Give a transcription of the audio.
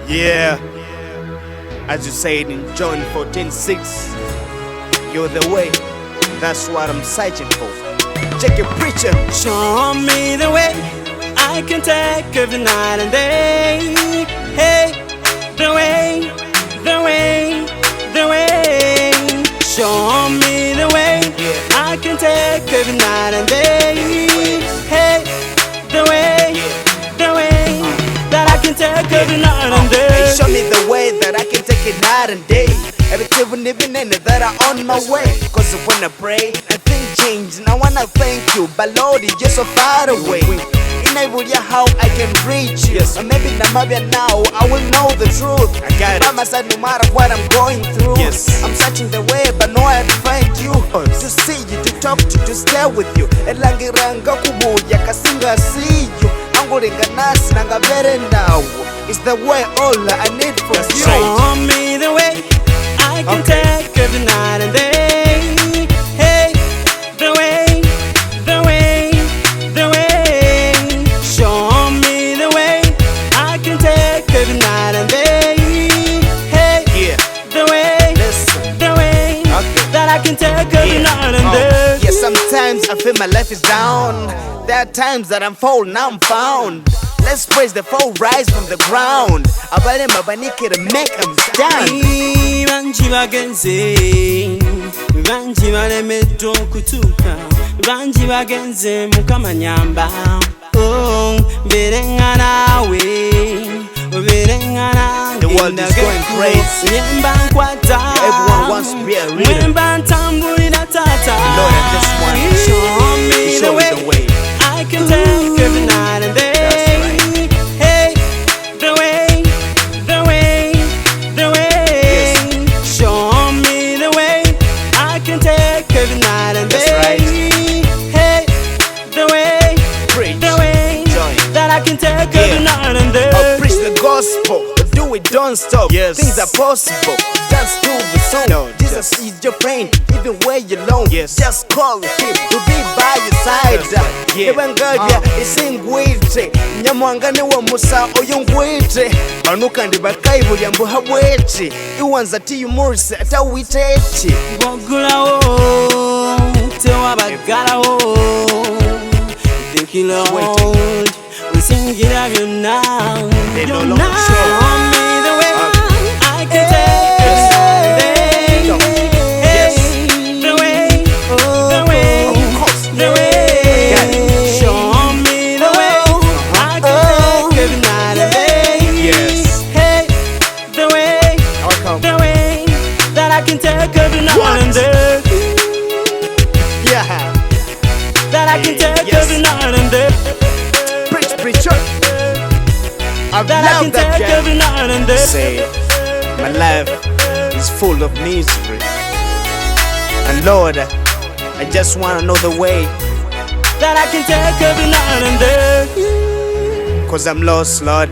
Yeah, as you said in John 14:6, you're the way, that's what I'm searching for. Check your preacher. Show me the way I can take every night and day. Hey, the way, the way, the way. Show me the way I can take every night and day. Hey, the way, the way that I can take every night and day. Hey, show me the way that I can take it night and day. Every even in that I'm on my way. Cause when I pray and things change, and I wanna thank you, but Lord, you're just so far away. Enable you how I can reach you. Yes. Or maybe now I will know the truth. I got it. By my side no matter what I'm going through. Yes. I'm searching the way but know how to find you. To see you, to talk to stay with you. Elangiranga kubuya kasinga see you. Angolinga nasi nanga vere now. It's the way all I need from you. Show me the way I can take every night and day. Hey, the way, the way, the way. Show me the way I can take every night and day. Hey, the way, the way that I can take every night and day. Yeah, sometimes I feel my life is down. There are times that I'm falling, now I'm found. Let's praise the fall rise from the ground. Abale mabanike to make them stand. Banji bagenze, banji balemeddwa okutuuka, banji bagenze Mukama nyamba. Oh, mberenga nawe, oberenga nange. The world is going crazy. Nyemba nkwata, everyone wants to be a leader. Mwemba ntambulira tata. Lord, I just want you to show me the way I can take every night and day. Hey, the way, the way, the way. Yes. Show me the way I can take every night and day. Right. Hey, the way, preach the way that I can take every night and day. I'll preach the gospel, but do it, don't stop. Yes. Things are possible, dance to the song. No, Jesus is your friend, even when you're alone. Yes. Just call him to be by your side. Even God, isingwite nyamwangane wa musa oyungwite banuka ndi bakaibu lyambu habwete iwanza tiyumurse atawitechi bogulawo tewabagalawo thank you Lord usingira byonna byonna. Show me the way I can take this day. Yes. The way, the way, the way. Show me the way I can take every night and day. Yes. Hey, the way, the way that I can take every night and day. Yeah. That I can take every night and day. Preacher, I've that I can that take every night and day. Say, my life is full of misery, and Lord, I just wanna know the way that I can take every night and day. 'Cause I'm lost, Lord.